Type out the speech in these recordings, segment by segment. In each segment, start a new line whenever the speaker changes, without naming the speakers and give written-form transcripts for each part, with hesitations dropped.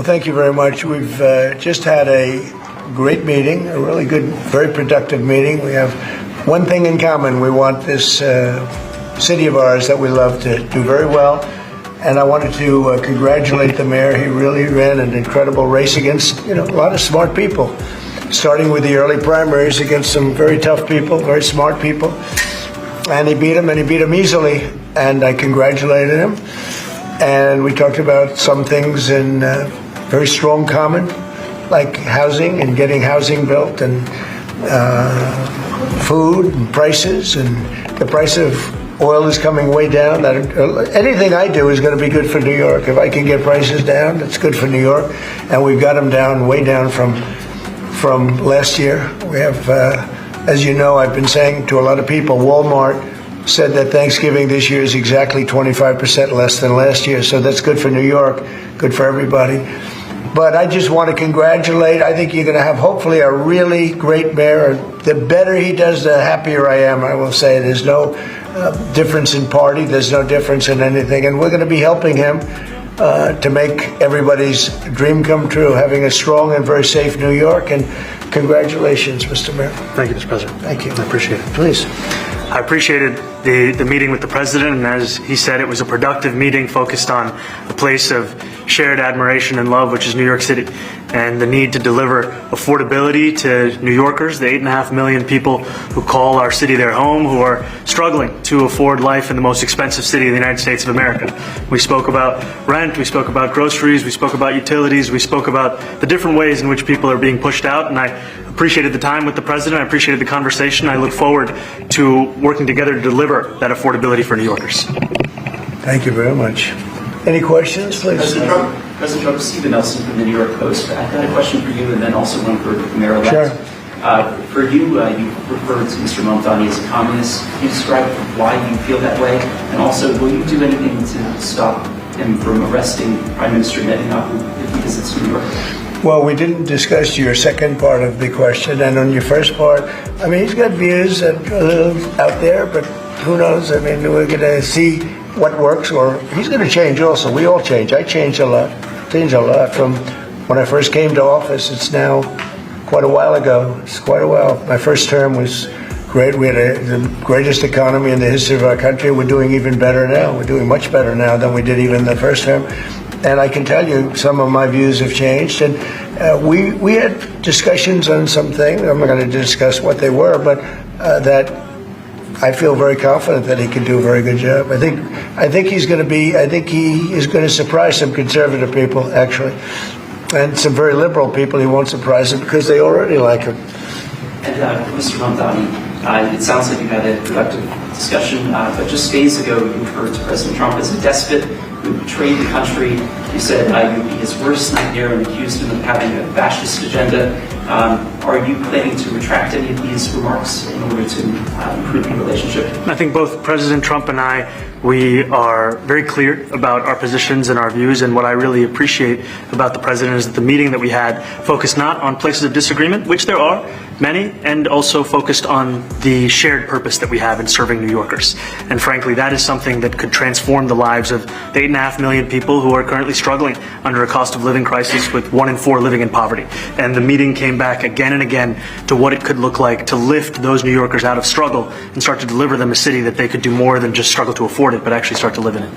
thank you very much. We've just had a great meeting, a really good, very productive meeting. We have one thing in common. We want this city of ours that we love to do very well. And I wanted to congratulate the mayor. He really ran an incredible race against, a lot of smart people, starting with the early primaries against some very tough people, very smart people. And he beat them easily. And I congratulated him. And we talked about some things in very strong common, like housing and getting housing built, and food and prices, and the price of oil is coming way down. Anything I do is going to be good for New York. If I can get prices down, that's good for New York. And we've got them down, way down from last year. We have, as you know, I've been saying to a lot of people, Walmart said that Thanksgiving this year is exactly 25% less than last year. So that's good for New York, good for everybody. But I just want to congratulate. I think you're going to have, hopefully, a really great mayor. The better he does, the happier I am, I will say. There's no difference in party. There's no difference in anything. And we're going to be helping him to make everybody's dream come true, having a strong and very safe New York. And congratulations, Mr. Mayor.
Thank you, Mr. President.
Thank you.
I appreciate it.
Please.
I appreciated the meeting with the president, and as he said, it was a productive meeting focused on a place of shared admiration and love, which is New York City, and the need to deliver affordability to New Yorkers, the 8.5 million people who call our city their home, who are struggling to afford life in the most expensive city in the United States of America. We spoke about rent, we spoke about groceries, we spoke about utilities, we spoke about the different ways in which people are being pushed out, and I appreciated the time with the president. I appreciated the conversation. I look forward to working together to deliver that affordability for New Yorkers.
Thank you very much. Any questions, please?
President Trump, Stephen Nelson from the New York Post. I've got a question for you and then also one for Mayor-elect.
Sure.
For you, you referred to Mr. Mamdani as a communist. Can you describe why you feel that way? And also, will you do anything to stop him from arresting Prime Minister Netanyahu if he visits New York?
Well, we didn't discuss your second part of the question, and on your first part, he's got views that are a little out there, but who knows? We're going to see what works, or he's going to change also. We all change. I changed a lot from when I first came to office. It's now quite a while ago. It's quite a while. My first term was great. We had the greatest economy in the history of our country. We're doing even better now. We're doing much better now than we did even the first term. And I can tell you some of my views have changed. And we had discussions on some things. I'm not going to discuss what they were, but that I feel very confident that he can do a very good job. I think he's going to be. I think he is going to surprise some conservative people, actually, and some very liberal people. He won't surprise them because they already like him.
And Mr. Mamdani, it sounds like you had a productive discussion, but just days ago you referred to President Trump as a despot who betrayed the country. You said you would be his worst nightmare and accused him of having a fascist agenda. Are you planning to retract any of these remarks in order to improve the relationship?
I think both President Trump and I, we are very clear about our positions and our views, and what I really appreciate about the president is that the meeting that we had focused not on places of disagreement, which there are many, and also focused on the shared purpose that we have in serving New Yorkers. And frankly, that is something that could transform the lives of the 8.5 million people who are currently struggling under a cost of living crisis, with 1 in 4 living in poverty. And the meeting came back again and again to what it could look like to lift those New Yorkers out of struggle and start to deliver them a city that they could do more than just struggle to afford it, but actually start to live in it.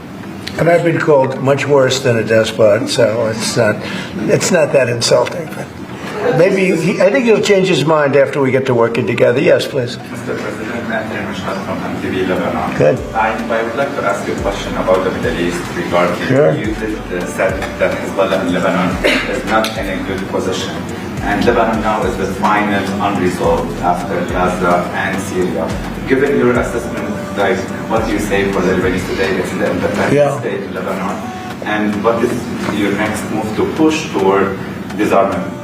And I've been called much worse than a despot, so it's not that insulting. But maybe I think he'll change his mind after we get to working together. Yes, please.
Mr. President, Anthony Mashhad from MTV Lebanon.
Good.
I would like to ask you a question about the Middle East regarding you said that Hezbollah in Lebanon is not in a good position. And Lebanon now is the final unresolved after Gaza and Syria. Given your assessment, what do you say for the Lebanese today? It's in the independent state in Lebanon. And what is your next move to push toward disarmament?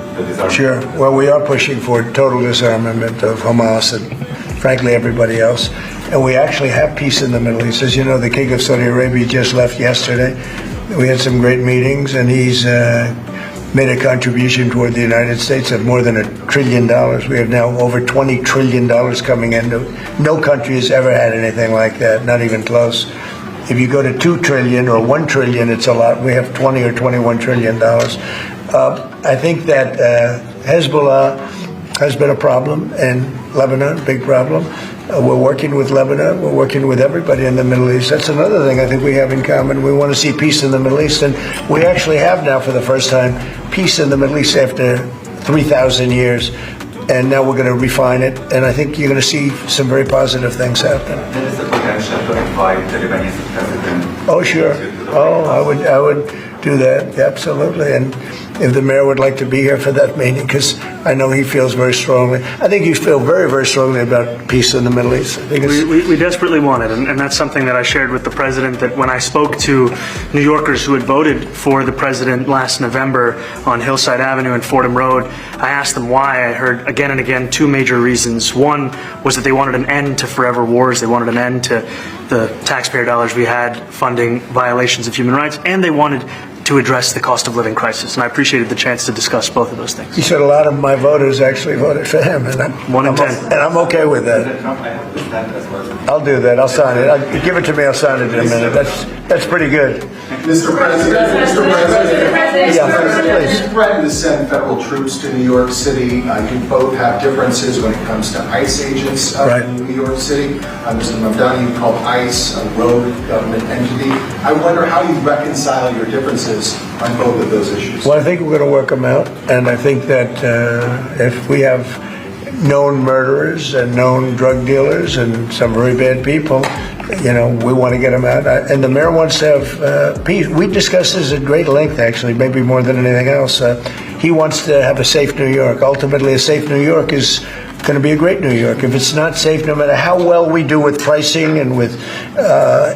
Sure. Well, we are pushing for total disarmament of Hamas and, frankly, everybody else. And we actually have peace in the Middle East. As you know, the King of Saudi Arabia just left yesterday. We had some great meetings, and he's made a contribution toward the United States of more than $1 trillion. We have now over $20 trillion coming in. No country has ever had anything like that, not even close. If you go to $2 trillion or $1 trillion, it's a lot. We have $20 or $21 trillion. I think that Hezbollah has been a problem in Lebanon, big problem. We're working with Lebanon. We're working with everybody in the Middle East. That's another thing I think we have in common. We want to see peace in the Middle East, and we actually have now, for the first time, peace in the Middle East after 3,000 years. And now we're going to refine it, and I think you're going to see some very positive things happen.
There is a potential to invite the Lebanese president.
Oh, sure. Oh, I would do that, absolutely. And if the mayor would like to be here for that meeting, because I know he feels very strongly. I think you feel very, very strongly about peace in the Middle East. I think
we desperately want it, and that's something that I shared with the president, that when I spoke to New Yorkers who had voted for the president last November on Hillside Avenue and Fordham Road, I asked them why. I heard again and again two major reasons. One was that they wanted an end to forever wars. They wanted an end to the taxpayer dollars we had funding violations of human rights, and they wanted to address the cost of living crisis. And I appreciated the chance to discuss both of those things.
He said a lot of my voters actually voted for him, and I'm okay with that. I'll do that. I'll sign it. Give it to me. I'll sign it in a minute. That's pretty good.
Mr. President,
please.
you threatened to send federal troops to New York City. You both have differences when it comes to ICE agents in New York City. Mr. Mamdani, you call ICE a rogue government entity. I wonder how you reconcile your differences on both of those issues.
Well, I think we're going to work them out, and I think that if we have known murderers and known drug dealers and some very bad people, we want to get them out. And the mayor wants to have peace. We discussed this at great length, actually, maybe more than anything else. He wants to have a safe New York. Ultimately, a safe New York is going to be a great New York. If it's not safe, no matter how well we do with pricing and with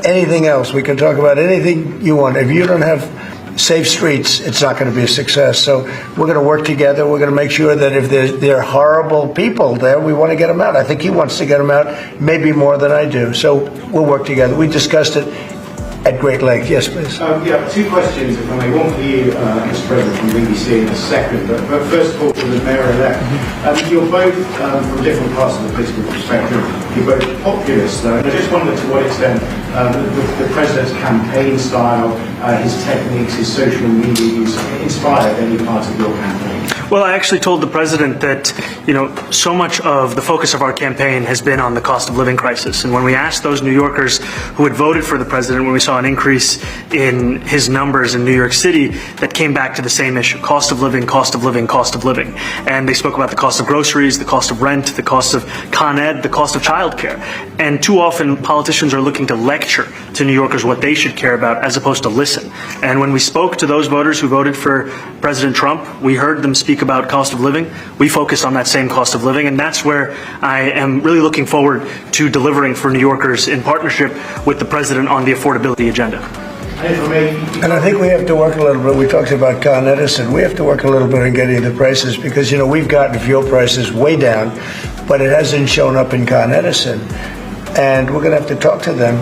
anything else, we can talk about anything you want. If you don't have safe streets, it's not going to be a success. So we're going to work together. We're going to make sure that if there are horrible people there, we want to get them out. I think he wants to get them out, maybe more than I do. So we'll work together. We discussed it at great length. Yes, please.
Two questions, if I may. One for you, Mr. President, from BBC in a second. But first of all, for the mayor-elect. You're both from different parts of the political spectrum. You're both populists, though. And I just wondered to what extent the president's campaign style, his techniques, his social media use inspired any part of your campaign.
Well, I actually told the president that, so much of the focus of our campaign has been on the cost of living crisis. And when we asked those New Yorkers who had voted for the president, when we saw an increase in his numbers in New York City, that came back to the same issue: cost of living, cost of living, cost of living. And they spoke about the cost of groceries, the cost of rent, the cost of Con Ed, the cost of childcare. And too often politicians are looking to lecture to New Yorkers what they should care about as opposed to listen. And when we spoke to those voters who voted for President Trump, we heard them speak about cost of living. We focus on that same cost of living, and that's where I am really looking forward to delivering for New Yorkers in partnership with the president on the affordability agenda.
And I think we have to work a little bit. We talked about Con Edison. We have to work a little bit on getting the prices, because, we've gotten fuel prices way down, but it hasn't shown up in Con Edison. And we're going to have to talk to them.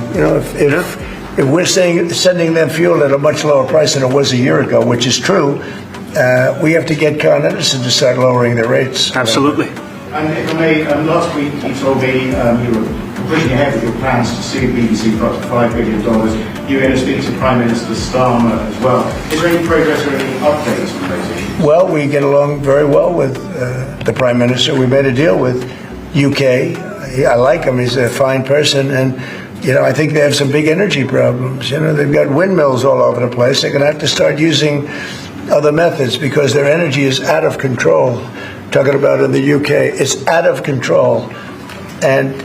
If we're sending them fuel at a much lower price than it was a year ago, which is true, we have to get Con Edison to start lowering their rates.
Absolutely.
And if I may, last week you told me you were pushing ahead with your plans to sue BBC for up to $5 billion. You're going to speak to Prime Minister Starmer as well. Is there any progress or any updates on those issues?
Well, we get along very well with the Prime Minister. We made a deal with UK. I like him. He's a fine person. And, I think they have some big energy problems. They've got windmills all over the place. They're going to have to start using other methods because their energy is out of control. Talking about in the UK, it's out of control. And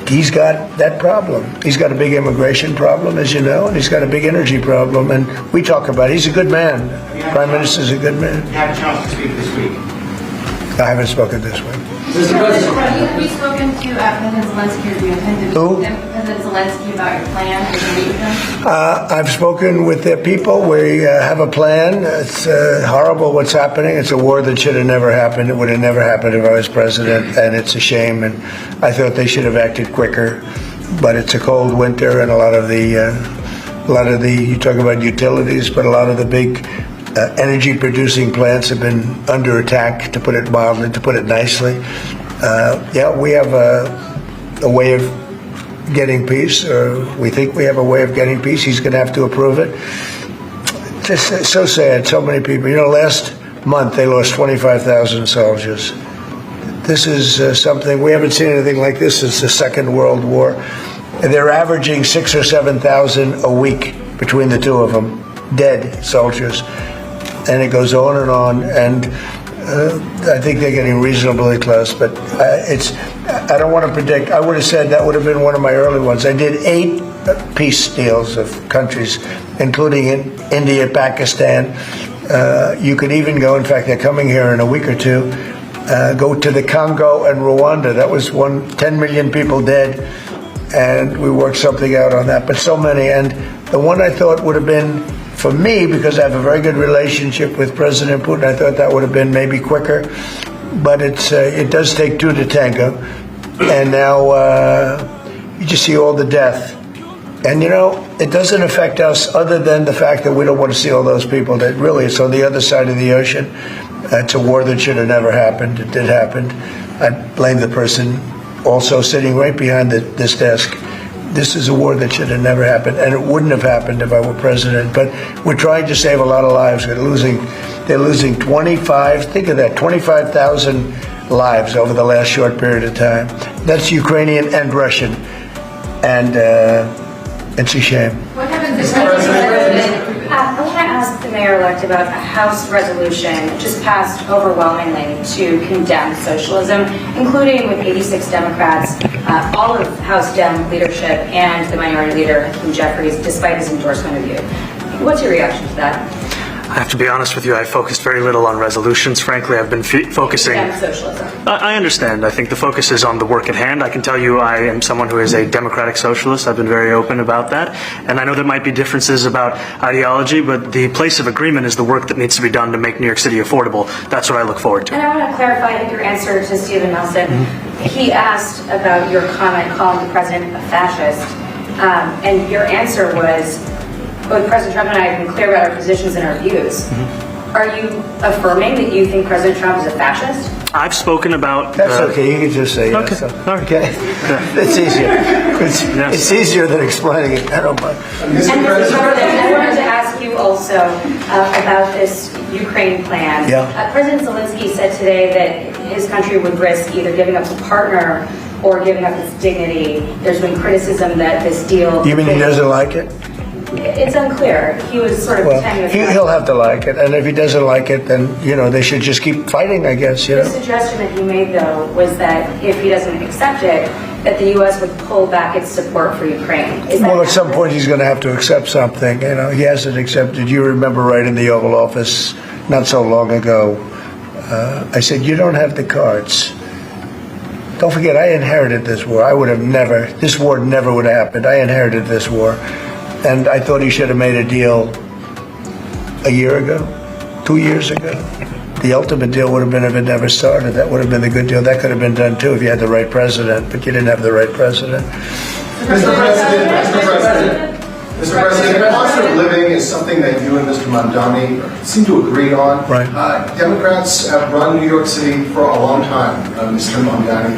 he's got that problem. He's got a big immigration problem, as you know, and he's got a big energy problem. And we talk about it. He's a good man. Prime Minister's a good man.
You had a chance to speak this week.
I haven't spoken this week.
Have you spoken to President Zelensky, or do you intend to
Who?
meet President Zelensky about your plan? Did you meet with him?
I've spoken with their people. We have a plan. It's horrible what's happening. It's a war that should have never happened. It would have never happened if I was president, and it's a shame. And I thought they should have acted quicker. But it's a cold winter, and a lot of the you talk about utilities, but a lot of the big energy producing plants have been under attack, to put it mildly, to put it nicely. We have a way of getting peace, or we think we have a way of getting peace. He's going to have to approve it. Just so sad. So many people. Last month, they lost 25,000 soldiers. This is something, we haven't seen anything like this since the Second World War. And they're averaging 6,000 or 7,000 a week between the two of them, dead soldiers. And it goes on, and I think they're getting reasonably close, but I don't want to predict. I would have said that would have been one of my early ones. I did 8 peace deals of countries, including in India, Pakistan. You could even go, in fact, they're coming here in a week or two, go to the Congo and Rwanda. That was 10 million people dead, and we worked something out on that, but so many. And the one I thought would have been, for me, because I have a very good relationship with President Putin, I thought that would have been maybe quicker, but it does take 2 to tango. And now you just see all the death. And, it doesn't affect us other than the fact that we don't want to see all those people that really, it's on the other side of the ocean. It's a war that should have never happened. It did happen. I blame the person also sitting right behind this desk. This is a war that should have never happened, and it wouldn't have happened if I were president. But we're trying to save a lot of lives. They're losing 25,000 lives over the last short period of time. That's Ukrainian and Russian, and it's a shame.
What happens if President?
I want to ask the mayor-elect about a House resolution just passed overwhelmingly to condemn socialism, including with 86 Democrats, all of House Dem leadership, and the minority leader, Hakeem Jeffries, despite his endorsement of you. What's your reaction to that?
I have to be honest with you, I focused very little on resolutions. Frankly, I've been focusing...
Condemn socialism.
I understand. I think the focus is on the work at hand. I can tell you I am someone who is a democratic socialist. I've been very open about that. And I know there might be differences about ideology, but the place of agreement is the work that needs to be done to make New York City affordable. That's what I look forward to.
And I want to clarify your answer to Stephen Nelson. He asked about your comment calling the president a fascist, and your answer was, both President Trump and I have been clear about our positions and our views. Are you affirming that you think President Trump is a fascist?
I've spoken about...
That's okay. You can just say
okay.
yes.
All right.
Okay. It's easier. It's easier than explaining it. I don't mind.
And Mr. President, I wanted to ask you also about this Ukraine plan.
Yeah.
President Zelensky said today that his country would risk either giving up a partner or giving up its dignity. There's been criticism that this deal...
You mean he doesn't like it?
It's unclear. He was sort of tenuous.
He'll have to like it, and if he doesn't like it, then they should just keep fighting, I guess.
The suggestion that he made, though, was that if he doesn't accept it, that the U.S. would pull back its support for Ukraine.
Well, at some point he's going to have to accept something. He hasn't accepted. You remember right in the Oval Office not so long ago, I said, "You don't have the cards." Don't forget, I inherited this war. This war never would have happened. I inherited this war. And I thought he should have made a deal a year ago, 2 years ago. The ultimate deal would have been if it never started. That would have been the good deal. That could have been done too if you had the right president, but you didn't have the right president.
Mr. President, cost of living is something that you and Mr. Mamdani seem to agree on.
Right.
Democrats have run New York City for a long time, Mr. Mamdani.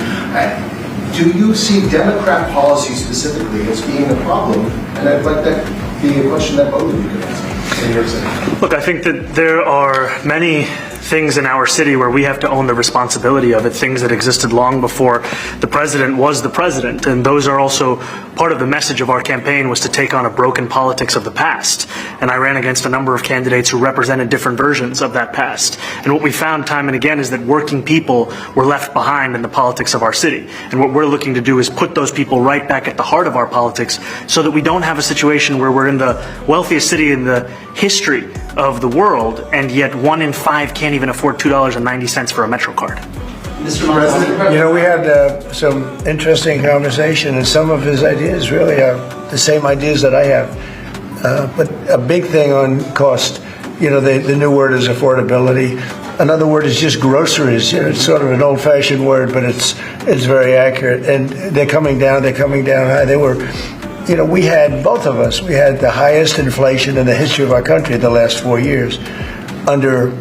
Do you see Democrat policy specifically as being a problem? And I'd like that to be a question that both of you could answer in New York City.
Look, I think that there are many things in our city where we have to own the responsibility of it, things that existed long before the president was the president. And those are also part of the message of our campaign, was to take on a broken politics of the past. And I ran against a number of candidates who represented different versions of that past. And what we found time and again is that working people were left behind in the politics of our city. And what we're looking to do is put those people right back at the heart of our politics so that we don't have a situation where we're in the wealthiest city in the history of the world, and yet 1 in 5 can't even afford $2.90 for a Metro card.
Mr. Mamdani.
We had some interesting conversation, and some of his ideas really are the same ideas that I have. But a big thing on cost, the new word is affordability. Another word is just groceries. It's sort of an old-fashioned word, but it's very accurate. And they're coming down high. They were... we had, both of us, we had the highest inflation in the history of our country the last 4 years under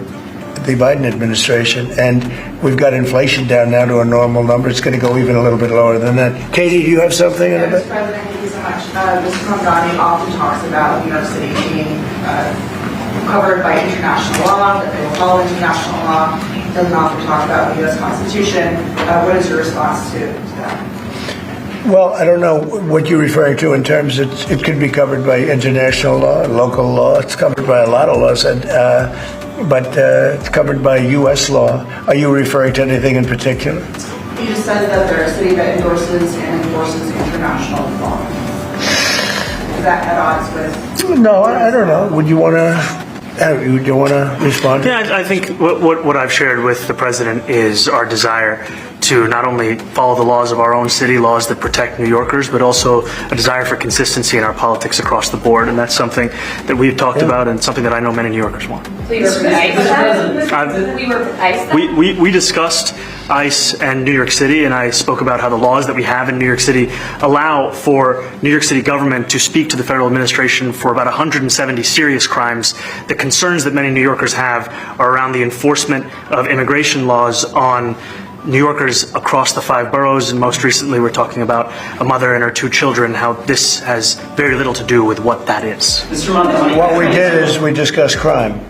the Biden administration, and we've got inflation down now to a normal number. It's going to go even a little bit lower than that. Katie, do you have something?
Mr. President, thank you so much. Mr. Mamdani often talks about New York City being covered by international law, that they will follow international law. It doesn't often talk about the U.S. Constitution. What is your response to that?
Well, I don't know what you're referring to in terms of it could be covered by international law, local law. It's covered by a lot of laws, but it's covered by U.S. law. Are you referring to anything in particular?
You just said that they're a city that endorses and enforces international law. Is that at odds with?
No, I don't know. Would you want to? Do you want to respond?
Yeah, I think what I've shared with the president is our desire to not only follow the laws of our own city, laws that protect New Yorkers, but also a desire for consistency in our politics across the board. And that's something that we've talked about and something that I know many New Yorkers want.
We were with ICE. We were with ICE.
We discussed ICE and New York City, and I spoke about how the laws that we have in New York City allow for New York City government to speak to the federal administration for about 170 serious crimes. The concerns that many New Yorkers have are around the enforcement of immigration laws on New Yorkers across the 5 boroughs, and most recently we're talking about a mother and her 2 children, how this has very little to do with what that is.
Mr. Mamdani,
What we did is we discussed crime.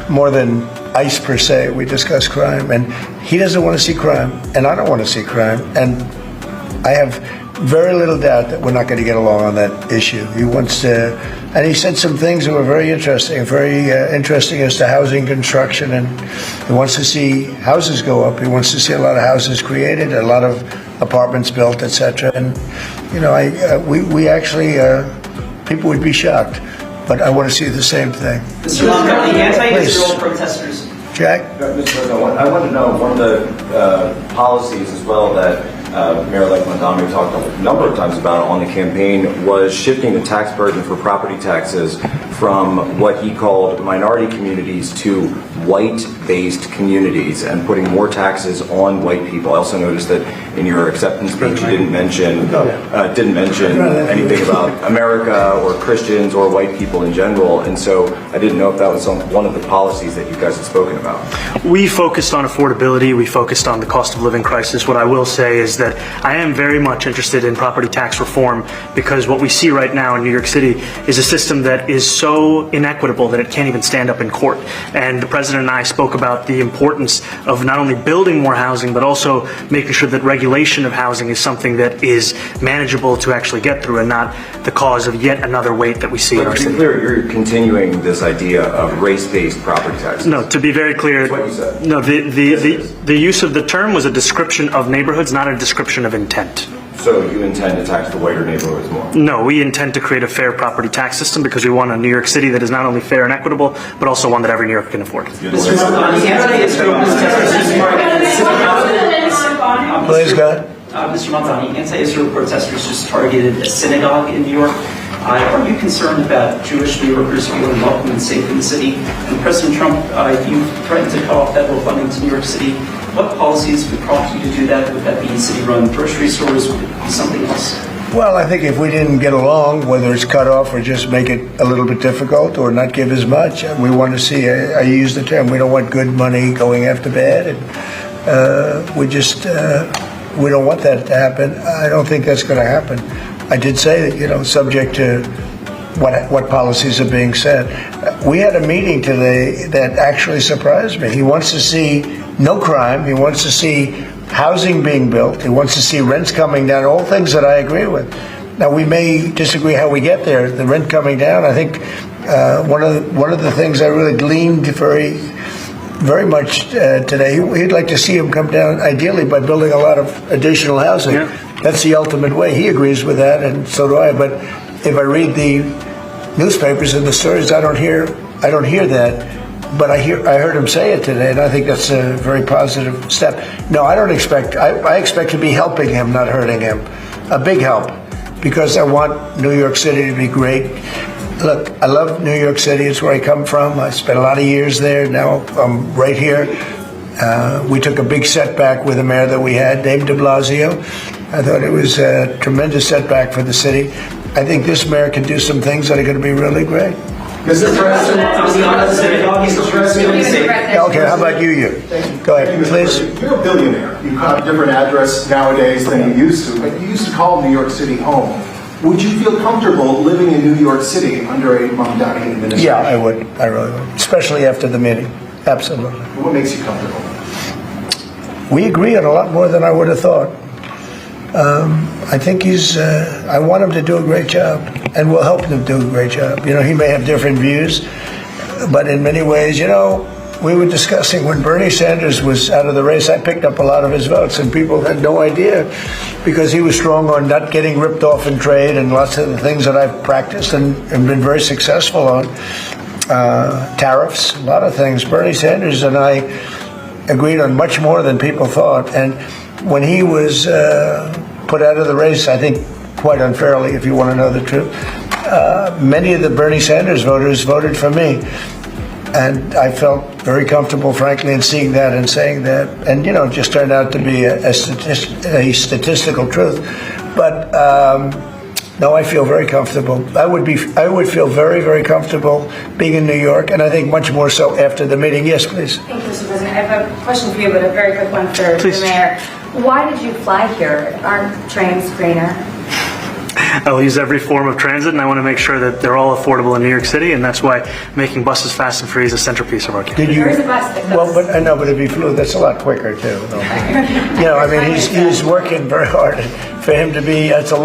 More than ICE per se, we discussed crime. And he doesn't want to see crime, and I don't want to see crime. And I have very little doubt that we're not going to get along on that issue. He wants to, and he said some things that were very interesting as to housing construction, and he wants to see houses go up. He wants to see a lot of houses created, a lot of apartments built, etc. And you know, we actually people would be shocked, but I want to see the same thing.
Mr. Mamdani, anti-Israel protesters.
Jack?
Mr. President, I want to know one of the policies as well that Mayor-elect Mamdani talked a number of times about on the campaign was shifting the tax burden for property taxes from what he called minority communities to white-based communities and putting more taxes on white people. I also noticed that in your acceptance speech you didn't mention anything about America or Christians or white people in general, and so I didn't know if that was one of the policies that you guys had spoken about.
We focused on affordability. We focused on the cost of living crisis. What I will say is that I am very much interested in property tax reform, because what we see right now in New York City is a system that is so inequitable that it can't even stand up in court. And the president and I spoke about the importance of not only building more housing, but also making sure that regulation of housing is something that is manageable to actually get through and not the cause of yet another weight that we see in our
But to be
city.
clear, you're continuing this idea of race-based property taxes.
No, to be very clear,
That's what you said.
no, the use of the term was a description of neighborhoods, not a description of intent.
So you intend to tax the whiter neighborhoods more?
No, we intend to create a fair property tax system because we want a New York City that is not only fair and equitable, but also one that every New Yorker can afford.
Mr. Mamdani, anti-Israel protesters
Please, God.
Mr. Mamdani, anti-Israel protesters just targeted a synagogue in New York. Are you concerned about Jewish New Yorkers feeling welcome and safe in the city? And President Trump, you threatened to cut off federal funding to New York City. What policies would prompt you to do that? Would that be city-run grocery stores? Would it be something else?
Well, I think if we didn't get along, whether it's cut off or just make it a little bit difficult or not give as much, we want to see, I use the term, we don't want good money going after bad. And we don't want that to happen. I don't think that's going to happen. I did say that, subject to what policies are being set. We had a meeting today that actually surprised me. He wants to see no crime. He wants to see housing being built. He wants to see rents coming down, all things that I agree with. Now, we may disagree how we get there. The rent coming down, I think one of the things I really gleaned very much today, he'd like to see him come down, ideally, by building a lot of additional housing.
Yeah.
That's the ultimate way. He agrees with that, and so do I. But if I read the newspapers and the stories, I don't hear that. But I heard him say it today, and I think that's a very positive step. No, I don't expect. I expect to be helping him, not hurting him. A big help, because I want New York City to be great. Look, I love New York City. It's where I come from. I spent a lot of years there. Now I'm right here. We took a big setback with the mayor that we had, Dave de Blasio. I thought it was a tremendous setback for the city. I think this mayor can do some things that are going to be really great.
Mr. President,
Okay, how about you? Go ahead, please.
You're a billionaire. You have a different address nowadays than you used to, but you used to call New York City home. Would you feel comfortable living in New York City under a Mamdani administration?
Yeah, I would. I really would. Especially after the meeting. Absolutely.
What makes you comfortable?
We agree on a lot more than I would have thought. I think I want him to do a great job, and we'll help him do a great job. You know, he may have different views, but in many ways, you know, we were discussing when Bernie Sanders was out of the race, I picked up a lot of his votes, and people had no idea because he was strong on not getting ripped off in trade and lots of the things that I've practiced and been very successful on. Tariffs, a lot of things. Bernie Sanders and I agreed on much more than people thought. And when he was put out of the race, I think quite unfairly, if you want to know the truth, many of the Bernie Sanders voters voted for me. And I felt very comfortable, frankly, in seeing that and saying that. And, you know, it just turned out to be a statistical truth. But no, I feel very comfortable. I would feel very, very comfortable being in New York, and I think much more so after the meeting. Yes, please.
Thank you, Mr. President. I have a question for you, but a very quick one for the mayor. Why did you fly here? Aren't trains greener?
I'll use every form of transit, and I want to make sure that they're all affordable in New York City, and that's why making buses fast and free is a centerpiece of our campaign.
There is a bus that goes.
Well, but I know, but if he flew, that's a lot quicker too. You know, I mean, he's working very hard. For him to be, that's a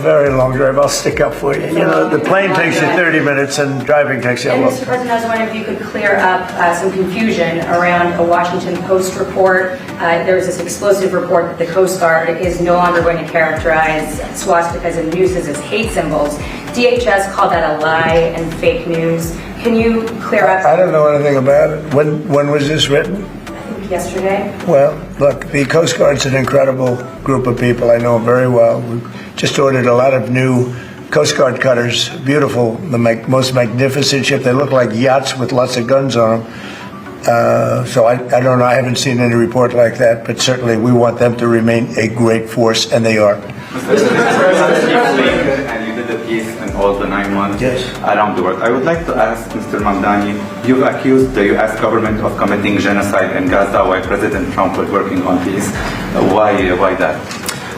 very long drive. I'll stick up for you. You know, the plane takes you 30 minutes, and driving takes you a
And
long
Mr.
time.
President, I was wondering if you could clear up some confusion around a Washington Post report. There was this explosive report that the Coast Guard is no longer going to characterize swastikas and nooses as hate symbols. DHS called that a lie and fake news. Can you clear up?
I don't know anything about it. When was this written?
I think yesterday.
Well, look, the Coast Guard's an incredible group of people. I know them very well. We just ordered a lot of new Coast Guard cutters. Beautiful, the most magnificent ship. They look like yachts with lots of guns on them. So I don't know. I haven't seen any report like that, but certainly we want them to remain a great force, and they are.
And you did the piece in all the 9 months around the world. I would like to ask Mr. Mamdani, you've accused the U.S. government of committing genocide in Gaza while President Trump was working on peace. Why that?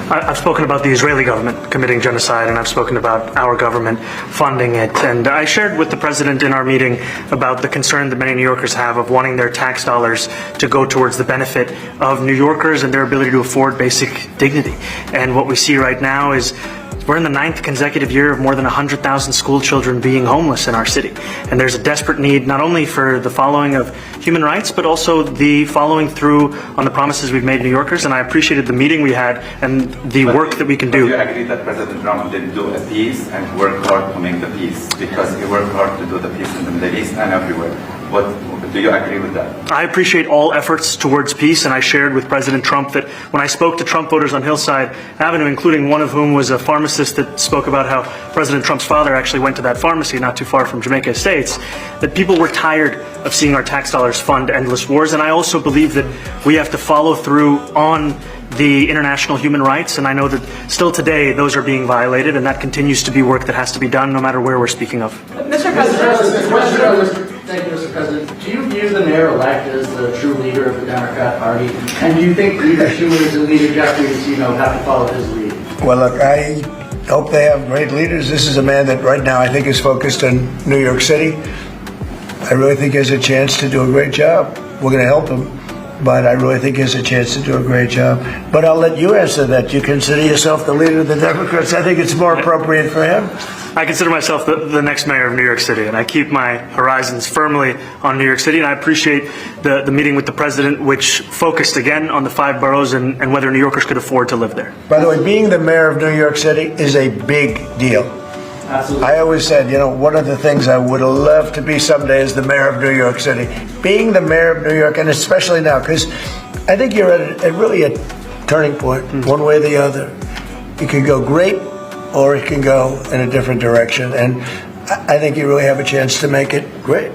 I've spoken about the Israeli government committing genocide, and I've spoken about our government funding it. And I shared with the president in our meeting about the concern that many New Yorkers have of wanting their tax dollars to go towards the benefit of New Yorkers and their ability to afford basic dignity. And what we see right now is we're in the 9th consecutive year of more than 100,000 school children being homeless in our city. And there's a desperate need not only for the following of human rights, but also the following through on the promises we've made New Yorkers. And I appreciated the meeting we had and the work that we can do.
Do you agree that President Trump didn't do a peace and work hard to make the peace? Because he worked hard to do the peace in the Middle East and everywhere. Do you agree with that?
I appreciate all efforts towards peace, and I shared with President Trump that when I spoke to Trump voters on Hillside Avenue, including one of whom was a pharmacist that spoke about how President Trump's father actually went to that pharmacy not too far from Jamaica Estates, that people were tired of seeing our tax dollars fund endless wars. And I also believe that we have to follow through on the international human rights, and I know that still today those are being violated, and that continues to be work that has to be done no matter where we're speaking of.
Mr. President, thank you, Mr. President. Do you view the mayor-elect as the true leader of the Democrat Party? And do you think Leader Schumer is a leader Jeffries, have to follow his lead?
Well, look, I hope they have great leaders. This is a man that right now I think is focused on New York City. I really think he has a chance to do a great job. We're going to help him, but I really think he has a chance to do a great job. But I'll let you answer that. You consider yourself the leader of the Democrats? I think it's more appropriate for him.
I consider myself the next mayor of New York City, and I keep my horizons firmly on New York City, and I appreciate the meeting with the president, which focused again on the 5 boroughs and whether New Yorkers could afford to live there.
By the way, being the mayor of New York City is a big deal.
Absolutely.
I always said, one of the things I would love to be someday is the mayor of New York City. Being the mayor of New York, and especially now, because I think you're at really a turning point, one way or the other. It can go great, or it can go in a different direction. And I think you really have a chance to make it great.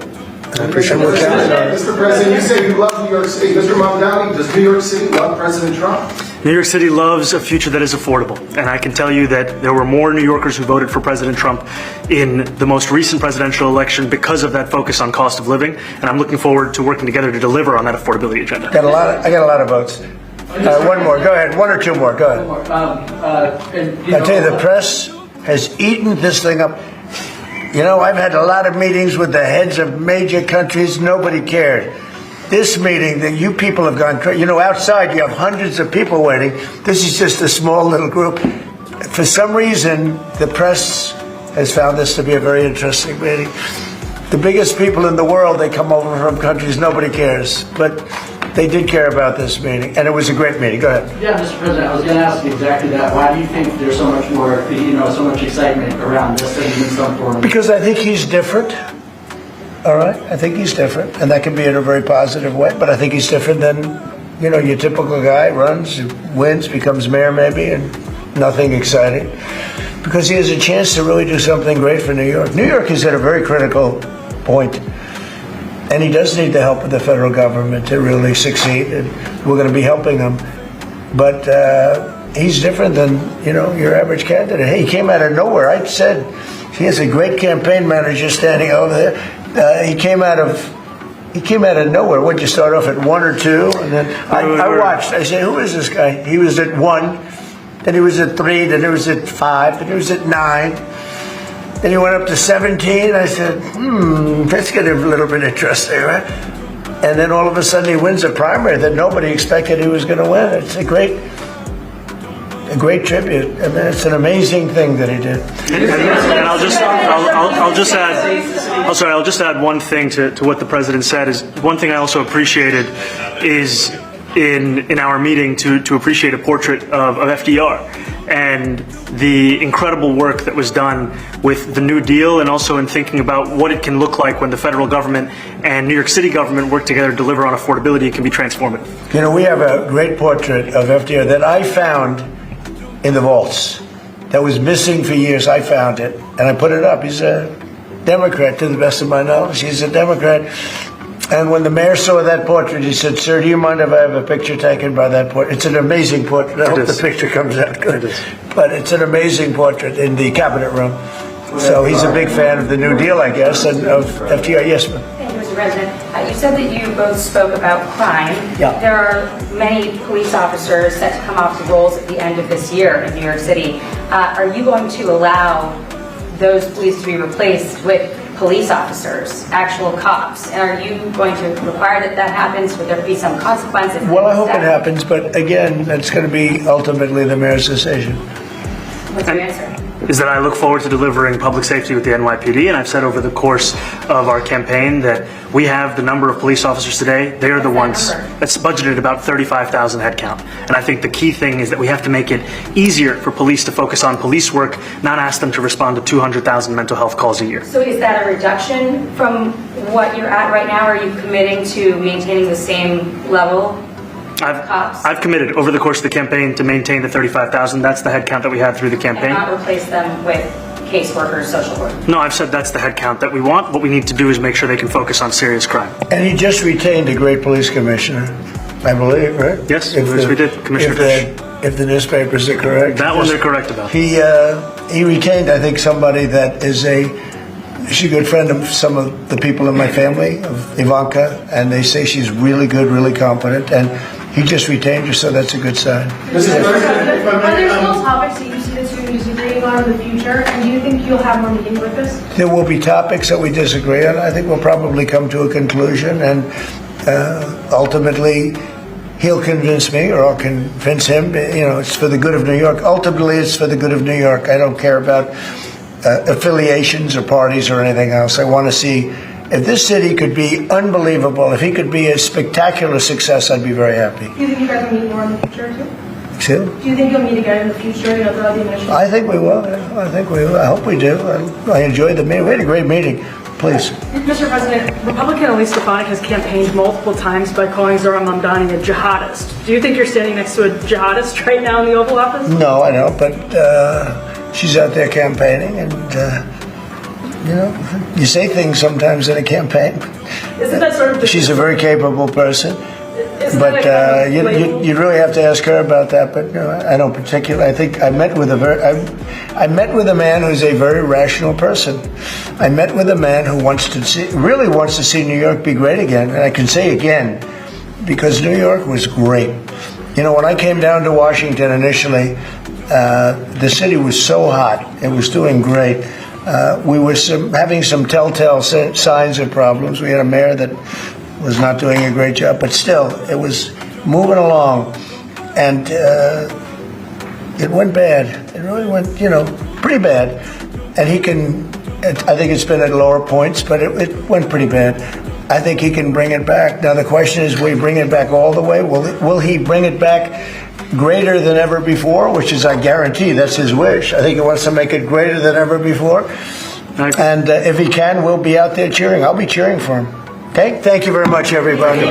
I appreciate what you're counting on.
Mr. President, you say you love New York City. Mr. Mamdani, does New York City love President Trump?
New York City loves a future that is affordable. And I can tell you that there were more New Yorkers who voted for President Trump in the most recent presidential election because of that focus on cost of living. And I'm looking forward to working together to deliver on that affordability agenda.
I got a lot of votes. One more. Go ahead. One or two more. Go ahead. I tell you, the press has eaten this thing up. You know, I've had a lot of meetings with the heads of major countries. Nobody cared. This meeting that you people have gone crazy. You know, outside you have hundreds of people waiting. This is just a small little group. For some reason, the press has found this to be a very interesting meeting. The biggest people in the world, they come over from countries nobody cares. But they did care about this meeting, and it was a great meeting. Go ahead.
Yeah, Mr. President, I was going to ask you exactly that. Why do you think there's so much more, so much excitement around this than in some form?
Because I think he's different. All right? I think he's different, and that can be in a very positive way, but I think he's different than, your typical guy, runs, wins, becomes mayor maybe, and nothing exciting. Because he has a chance to really do something great for New York. New York is at a very critical point. And he does need the help of the federal government to really succeed, and we're going to be helping him. But he's different than, your average candidate. Hey, he came out of nowhere. I said he has a great campaign manager standing over there. He came out of nowhere. Would you start off at 1 or 2? And then I watched. I said, who is this guy? He was at 1, then he was at 3, then he was at 5, then he was at 9. Then he went up to 17. I said, that's getting a little bit interesting, right? And then all of a sudden he wins a primary that nobody expected he was going to win. It's a great tribute. I mean, it's an amazing thing that he did.
And I'll just add one thing to what the president said. Is one thing I also appreciated is in our meeting to appreciate a portrait of FDR and the incredible work that was done with the New Deal, and also in thinking about what it can look like when the federal government and New York City government work together to deliver on affordability. It can be transformative.
We have a great portrait of FDR that I found in the vaults that was missing for years. I found it and I put it up. He's a Democrat, to the best of my knowledge. He's a Democrat. And when the mayor saw that portrait, he said, "Sir, do you mind if I have a picture taken by that portrait?" It's an amazing portrait. I hope the picture comes out good. But it's an amazing portrait in the cabinet room. So he's a big fan of the New Deal, I guess, and of FDR. Yes, ma'am.
Thank you, Mr. President. You said that you both spoke about crime.
Yeah.
There are many police officers set to come off the rolls at the end of this year in New York City. Are you going to allow those police to be replaced with police officers, actual cops? And are you going to require that happens? Would there be some consequences?
Well, I hope it happens, but again, that's going to be ultimately the mayor's decision.
What's your answer?
Is that I look forward to delivering public safety with the NYPD, and I've said over the course of our campaign that we have the number of police officers today. They are the ones that's budgeted about 35,000 headcount. And I think the key thing is that we have to make it easier for police to focus on police work, not ask them to respond to 200,000 mental health calls a year.
So is that a reduction from what you're at right now? Or are you committing to maintaining the same level?
I've committed over the course of the campaign to maintain the 35,000. That's the headcount that we had through the campaign.
And not replace them with caseworkers, social work?
No, I've said that's the headcount that we want. What we need to do is make sure they can focus on serious crime.
And he just retained a great police commissioner, I believe, right?
Yes, we did, Commissioner Fish.
If the newspapers are correct.
That one they're correct about.
He retained, I think, somebody that is she's a good friend of some of the people in my family, of Ivanka, and they say she's really good, really competent, and he just retained her, so that's a good sign.
Are there still topics that you see that you're disagreeing on in the future, and do you think you'll have more meetings with this?
There will be topics that we disagree on. I think we'll probably come to a conclusion, and ultimately he'll convince me, or I'll convince him. It's for the good of New York. Ultimately, it's for the good of New York. I don't care about affiliations or parties or anything else. I want to see if this city could be unbelievable, if he could be a spectacular success, I'd be very happy.
Do you think you guys will meet more in the future, too?
Excuse me?
Do you think you'll meet again in the future, throughout the administration?
I think we will. Yeah. I think we will. I hope we do. I enjoyed the meeting. We had a great meeting. Please.
Mr. President, Republican Elise Stefanik has campaigned multiple times by calling Zohran Mamdani a jihadist. Do you think you're standing next to a jihadist right now in the Oval Office?
No, I don't, but she's out there campaigning, and you say things sometimes in a campaign.
Isn't that sort of...
She's a very capable person, but you'd really have to ask her about that. But I don't particularly. I think I met with a man who's a very rational person. I met with a man who really wants to see New York be great again, and I can say again, because New York was great. You know, when I came down to Washington initially, the city was so hot. It was doing great. We were having some telltale signs of problems. We had a mayor that was not doing a great job, but still, it was moving along. And it went bad. It really went, pretty bad. And I think it's been at lower points, but it went pretty bad. I think he can bring it back. Now the question is, will he bring it back all the way? Will he bring it back greater than ever before, which is, I guarantee, that's his wish. I think he wants to make it greater than ever before. And if he can, we'll be out there cheering. I'll be cheering for him. Okay? Thank you very much, everybody.